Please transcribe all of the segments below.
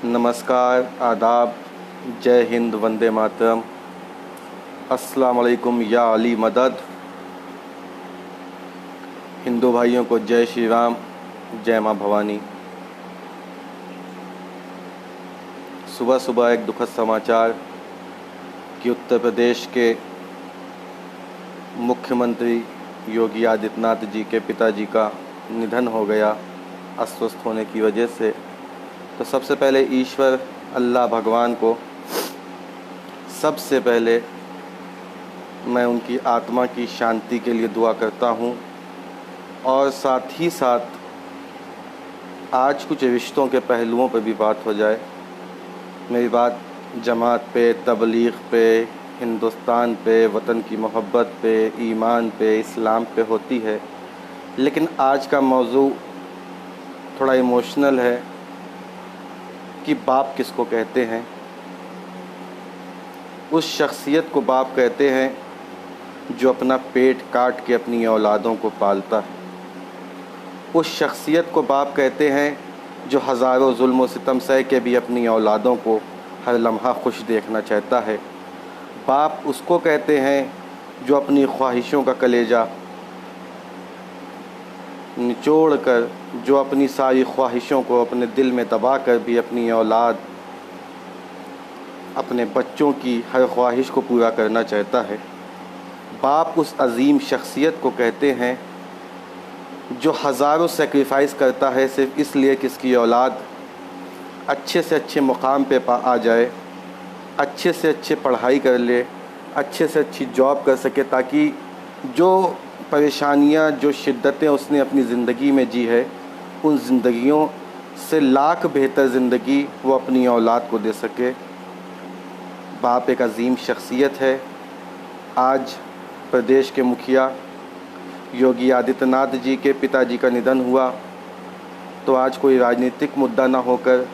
नमस्कार, आदाब, जय हिंद, वंदे मातरम, अस्सलाम वालेकुम, या अली मदद। हिंदू भाइयों को जय श्री राम, जय माँ भवानी। सुबह सुबह एक दुखद समाचार कि उत्तर प्रदेश के मुख्यमंत्री योगी आदित्यनाथ जी के पिताजी का निधन हो गया अस्वस्थ होने की वजह से। तो सबसे पहले ईश्वर अल्लाह भगवान को सबसे पहले मैं उनकी आत्मा की शांति के लिए दुआ करता हूँ। और साथ ही साथ आज कुछ रिश्तों के पहलुओं पर भी बात हो जाए। मेरी बात जमात पे, तबलीग पे, हिंदुस्तान पे, वतन की मोहब्बत पे, ईमान पे, इस्लाम पे होती है, लेकिन आज का मौजू थोड़ा इमोशनल है कि बाप किसको कहते हैं। उस शख्सियत को बाप कहते हैं जो अपना पेट काट के अपनी औलादों को पालता है। उस शख्सियत को बाप कहते हैं जो हज़ारों जुल्म व सितम सह के भी अपनी औलादों को हर लम्हा खुश देखना चाहता है। बाप उसको कहते हैं जो अपनी ख्वाहिशों का कलेजा निचोड़ कर, जो अपनी सारी ख्वाहिशों को अपने दिल में दबा कर भी अपनी औलाद, अपने बच्चों की हर ख्वाहिश को पूरा करना चाहता है। बाप उस अजीम शख्सियत को कहते हैं जो हज़ारों सेक्रीफाइस करता है सिर्फ इसलिए कि इसकी औलाद अच्छे से अच्छे मुकाम पे आ जाए, अच्छे से अच्छे पढ़ाई कर ले, अच्छे से अच्छी जॉब कर सके, ताकि जो परेशानियां, जो शिद्दतें उसने अपनी ज़िंदगी में जी है, उन ज़िंदगियों से लाख बेहतर ज़िंदगी वो अपनी औलाद को दे सके। बाप एक अजीम शख्सियत है। आज प्रदेश के मुखिया योगी आदित्यनाथ जी के पिताजी का निधन हुआ, तो आज कोई राजनीतिक मुद्दा ना होकर,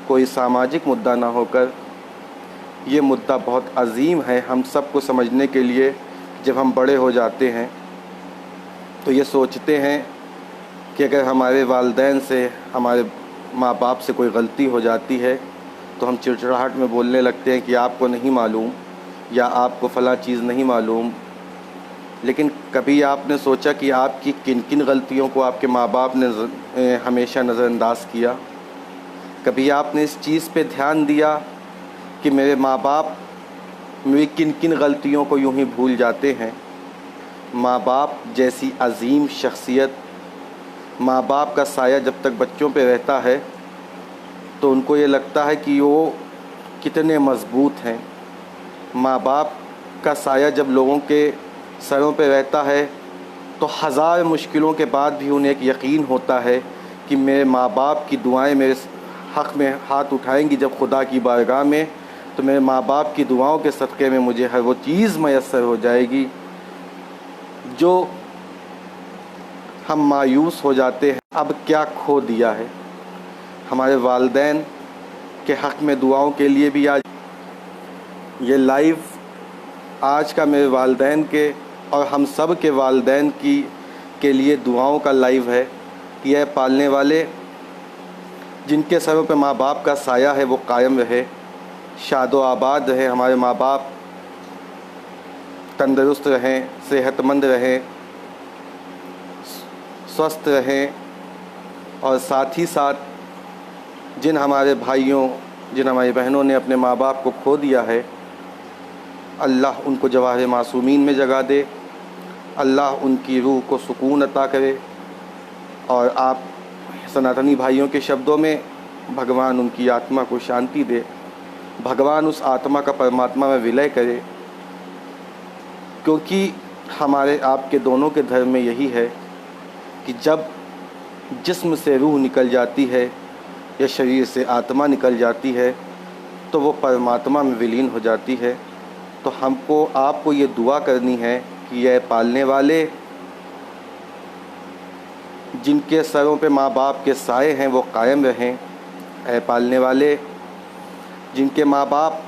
कोई सामाजिक मुद्दा ना होकर, ये मुद्दा बहुत अजीम है हम सबको समझने के लिए। जब हम बड़े हो जाते हैं तो ये सोचते हैं कि अगर हमारे वालिदैन से, हमारे माँ बाप से कोई गलती हो जाती है तो हम चिड़चिड़ाहट में बोलने लगते हैं कि आपको नहीं मालूम या आपको फ़लाँ चीज़ नहीं मालूम। लेकिन कभी आपने सोचा कि आपकी किन किन गलतियों को आपके माँ बाप ने हमेशा नज़रअंदाज किया? कभी आपने इस चीज़ पे ध्यान दिया कि मेरे माँ बाप मेरी किन किन गलतियों को यूं ही भूल जाते हैं? माँ बाप जैसी अजीम शख्सियत, माँ बाप का साया जब तक बच्चों पे रहता है तो उनको ये लगता है कि वो कितने मज़बूत हैं। माँ बाप का साया जब लोगों के सरों पे रहता है तो हज़ार मुश्किलों के बाद भी उन्हें एक यकीन होता है कि मेरे माँ बाप की दुआएं मेरे हक़ में हाथ उठाएंगी जब खुदा की बारगाह में, तो मेरे माँ बाप की दुआओं के सदक़े में मुझे हर वो चीज़ मैसर हो जाएगी। जो हम मायूस हो जाते हैं, अब क्या खो दिया है। हमारे वालिदैन के हक़ में दुआओं के लिए भी आज ये लाइव आज का मेरे वालिदैन के और हम सब के वालिदैन के लिए दुआओं का लाइव है कि यह पालने वाले जिनके सरों पे माँ बाप का साया है वो कायम रहे, शादो आबाद रहे, हमारे माँ बाप तंदुरुस्त रहें, सेहतमंद रहें, स्वस्थ रहें। और साथ ही साथ जिन हमारे भाइयों, जिन हमारी बहनों ने अपने माँ बाप को खो दिया है, अल्लाह उनको जवाहर मासूमीन में जगा दे, अल्लाह उनकी रूह को सुकून अता करे। और आप सनातनी भाइयों के शब्दों में, भगवान उनकी आत्मा को शांति दे, भगवान उस आत्मा का परमात्मा में विलय करे। क्योंकि हमारे आपके दोनों के धर्म में यही है कि जब जिस्म से रूह निकल जाती है या शरीर से आत्मा निकल जाती है तो वो परमात्मा में विलीन हो जाती है। तो हमको आपको ये दुआ करनी है कि यह पालने वाले जिनके सरों पे माँ बाप के साए हैं वो कायम रहें। ऐ पालने वाले जिनके माँ बाप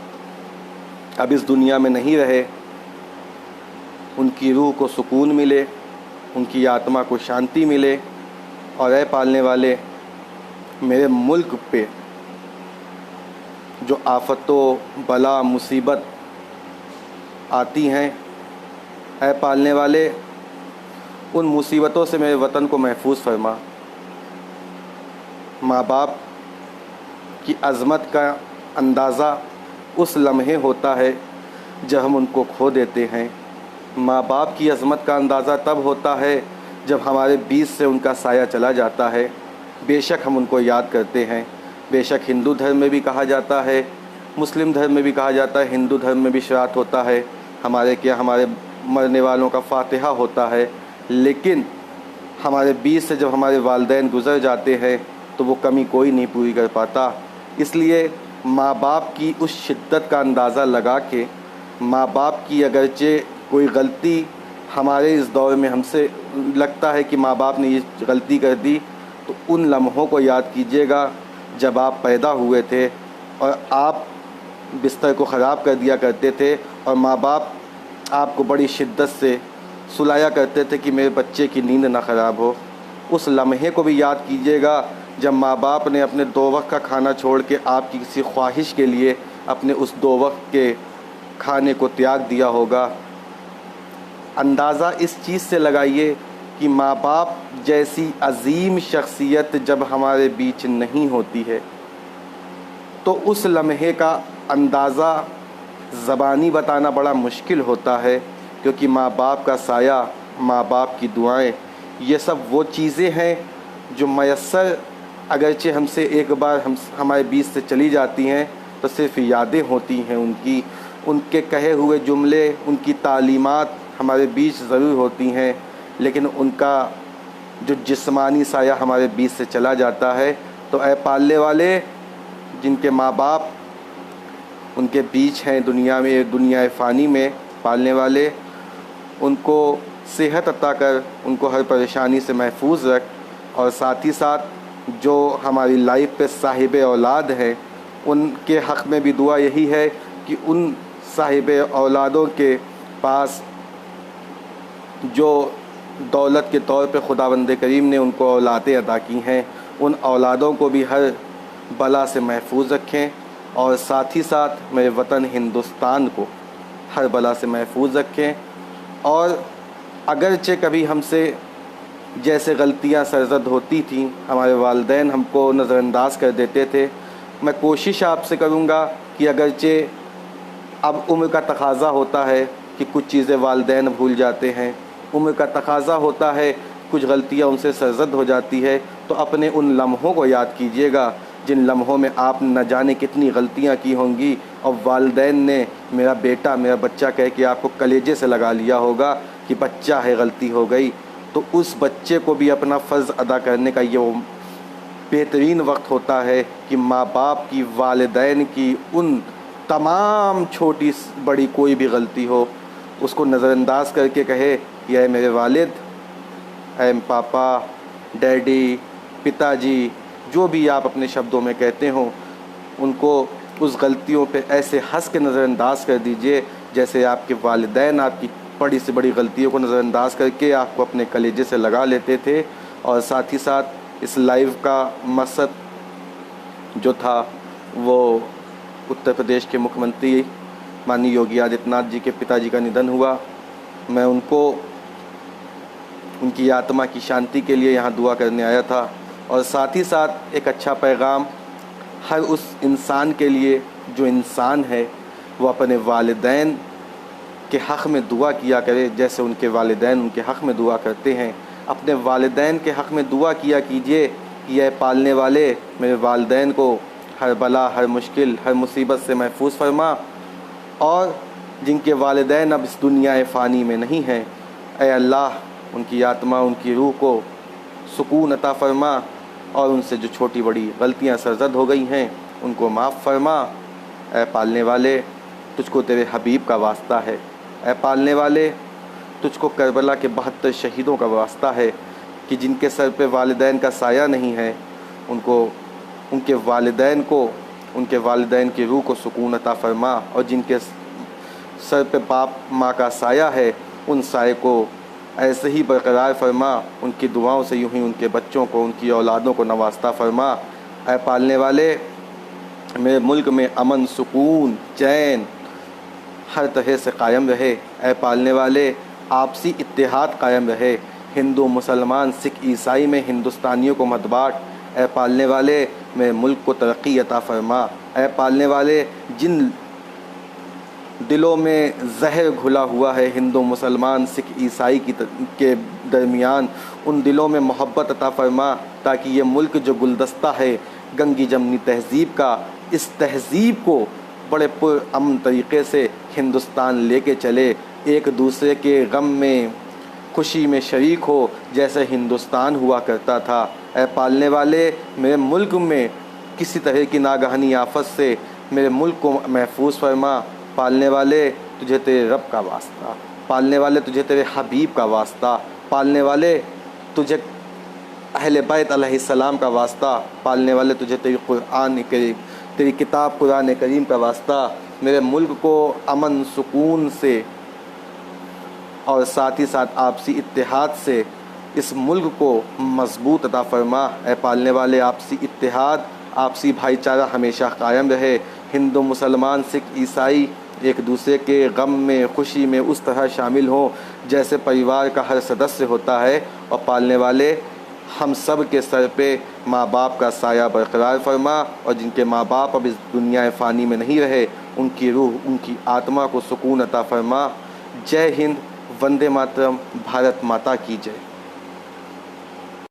अब इस दुनिया में नहीं रहे, उनकी रूह को सुकून मिले, उनकी आत्मा को शांति मिले। और ऐ पालने वाले मेरे मुल्क पे जो आफ़तों बला मुसीबत आती हैं, ऐ पालने वाले उन मुसीबतों से मेरे वतन को महफूज फरमा। माँ बाप की अज़मत का अंदाज़ा उस लम्हे होता है जब हम उनको खो देते हैं। माँ बाप की अज़मत का अंदाज़ा तब होता है जब हमारे बीच से उनका साया चला जाता है। बेशक हम उनको याद करते हैं। बेशक हिंदू धर्म में भी कहा जाता है, मुस्लिम धर्म में भी कहा जाता है, हिंदू धर्म में भी श्राद्ध होता है, हमारे मरने वालों का फातिहा होता है। लेकिन हमारे बीच से जब हमारे वालिदैन गुज़र जाते हैं तो वो कमी कोई नहीं पूरी कर पाता। इसलिए माँ बाप की उस शिद्दत का अंदाज़ा लगा के, माँ बाप की अगरचे कोई गलती हमारे इस दौर में हमसे लगता है कि माँ बाप ने ये गलती कर दी, तो उन लम्हों को याद कीजिएगा जब आप पैदा हुए थे और आप बिस्तर को ख़राब कर दिया करते थे और माँ बाप आपको बड़ी शिद्दत से सुलाया करते थे कि मेरे बच्चे की नींद ना ख़राब हो। उस लम्हे को भी याद कीजिएगा जब माँ बाप ने अपने 2 वक्त का खाना छोड़ के आपकी किसी ख्वाहिश के लिए अपने उस 2 वक्त के खाने को त्याग दिया होगा। अंदाज़ा इस चीज़ से लगाइए कि माँ बाप जैसी अजीम शख्सियत जब हमारे बीच नहीं होती है तो उस लम्हे का अंदाज़ा ज़बानी बताना बड़ा मुश्किल होता है, क्योंकि माँ बाप का साया, माँ बाप की दुआएं, ये सब वो चीज़ें हैं जो मयस्सर अगरचे हमसे एक बार हमारे बीच से चली जाती हैं तो सिर्फ़ यादें होती हैं उनकी, उनके कहे हुए जुमले, उनकी तालीमात हमारे बीच ज़रूर होती हैं, लेकिन उनका जो जिस्मानी साया हमारे बीच से चला जाता है। तो ऐ पालने वाले जिनके माँ बाप उनके बीच हैं दुनिया में, दुनिया फ़ानी में, पालने वाले उनको सेहत अता कर, उनको हर परेशानी से महफूज रख। और साथ ही साथ जो हमारी लाइफ पे साहिब औलाद हैं उनके हक़ में भी दुआ यही है कि उन साहिब औलादों के पास जो दौलत के तौर पे खुदावंद करीम ने उनको औलादें अता की हैं, उन औलादों को भी हर बला से महफूज रखें और साथ ही साथ मेरे वतन हिंदुस्तान को हर बला से महफूज रखें। और अगरचे कभी हमसे जैसे गलतियां सरज़द होती थीं, हमारे वालिदैन हमको नज़रअंदाज कर देते थे, मैं कोशिश आपसे करूँगा कि अगरचे अब उम्र का तकाज़ा होता है कि कुछ चीज़ें वालिदैन भूल जाते हैं, उम्र का तकाज़ा होता है कुछ गलतियां उनसे सरज़द हो जाती है, तो अपने उन लम्हों को याद कीजिएगा जिन लम्हों में आप न जाने कितनी गलतियां की होंगी और वालिदैन ने मेरा बेटा, मेरा बच्चा कह के आपको कलेजे से लगा लिया होगा कि बच्चा है, गलती हो गई। तो उस बच्चे को भी अपना फ़र्ज़ अदा करने का ये बेहतरीन वक्त होता है कि माँ बाप की, वालिदैन की उन तमाम छोटी बड़ी कोई भी गलती हो उसको नज़रअंदाज करके कहे कि ऐ मेरे वालिद, ऐ पापा, डैडी, पिताजी, जो भी आप अपने शब्दों में कहते हो, उनको उस गलतियों पे ऐसे हंस के नज़रअंदाज कर दीजिए जैसे आपके वालिदैन आपकी बड़ी से बड़ी गलतियों को नज़रअंदाज करके आपको अपने कलेजे से लगा लेते थे। और साथ ही साथ इस लाइव का मकसद जो था वो उत्तर प्रदेश के मुख्यमंत्री माननीय योगी आदित्यनाथ जी के पिताजी का निधन हुआ। मैं उनको, उनकी आत्मा की शांति के लिए यहाँ दुआ करने आया था और साथ ही साथ एक अच्छा पैगाम हर उस इंसान के लिए जो इंसान है वो अपने वालिदैन के हक़ में दुआ किया करे जैसे उनके वालिदैन उनके हक़ में दुआ करते हैं। अपने वालिदैन के हक़ में दुआ किया कीजिए कि यह पालने वाले मेरे वालिदैन को हर बला, हर मुश्किल, हर मुसीबत से महफूज फरमा। और जिनके वालिदैन अब इस दुनिया फ़ानी में नहीं हैं, ऐ अल्लाह उनकी आत्मा, उनकी रूह को सुकून अता फरमा और उनसे जो छोटी बड़ी गलतियां सरज़द हो गई हैं उनको माफ़ फरमा। ऐ पालने वाले तुझको तेरे हबीब का वास्ता है, ऐ पालने वाले तुझको करबला के 72 शहीदों का वास्ता है कि जिनके सर पे वालिदैन का साया नहीं है उनको, उनके वालिदैन को, उनके वालिदैन की रूह को सुकून अता फरमा और जिनके सर पे बाप माँ का साया है उन साये को ऐसे ही बरकरार फरमा। उनकी दुआओं से यूँ ही उनके बच्चों को, उनकी औलादों को नवास्ता फरमा। ऐ पालने वाले मेरे मुल्क में अमन सुकून चैन हर तरह से कायम रहे। ए पालने वाले आपसी इत्तेहाद कायम रहे। हिंदू मुसलमान सिख ईसाई में हिंदुस्तानियों को मत बाँट। ए पालने वाले मेरे मुल्क को तरक्की अता फरमा। ए पालने वाले जिन दिलों में जहर घुला हुआ है हिंदू मुसलमान सिख ईसाई के दरमियान, उन दिलों में मोहब्बत अता फरमा, ताकि ये मुल्क जो गुलदस्ता है गंगी जमनी तहज़ीब का, इस तहज़ीब को बड़े पुरअमन तरीक़े से हिंदुस्तान लेके चले, एक दूसरे के गम में खुशी में शरीक हो जैसे हिंदुस्तान हुआ करता था। ए पालने वाले मेरे मुल्क में किसी तरह की नागहानी आफत से मेरे मुल्क को महफूज फरमा। पालने वाले तुझे तेरे रब का वास्ता, पालने वाले तुझे तेरे हबीब का वास्ता, पालने वाले तुझे अहले बैत अलैहिस्सलाम का वास्ता, पालने वाले तुझे तेरी कुरान करीम, तेरी किताब कुरान करीम का वास्ता। मेरे मुल्क को अमन सुकून से और साथ ही साथ आपसी इत्तेहाद से इस मुल्क को मजबूत अता फरमा। ए पालने वाले आपसी इत्तेहाद आपसी भाईचारा हमेशा कायम रहे। हिंदू मुसलमान सिख ईसाई एक दूसरे के गम में खुशी में उस तरह शामिल हों जैसे परिवार का हर सदस्य होता है। और पालने वाले हम सब के सर पे माँ बाप का साया बरकरार फरमा, और जिनके माँ बाप अब इस दुनिया फ़ानी में नहीं रहे उनकी रूह उनकी आत्मा को सुकून अता फरमा। जय हिंद, वंदे मातरम, भारत माता की जय।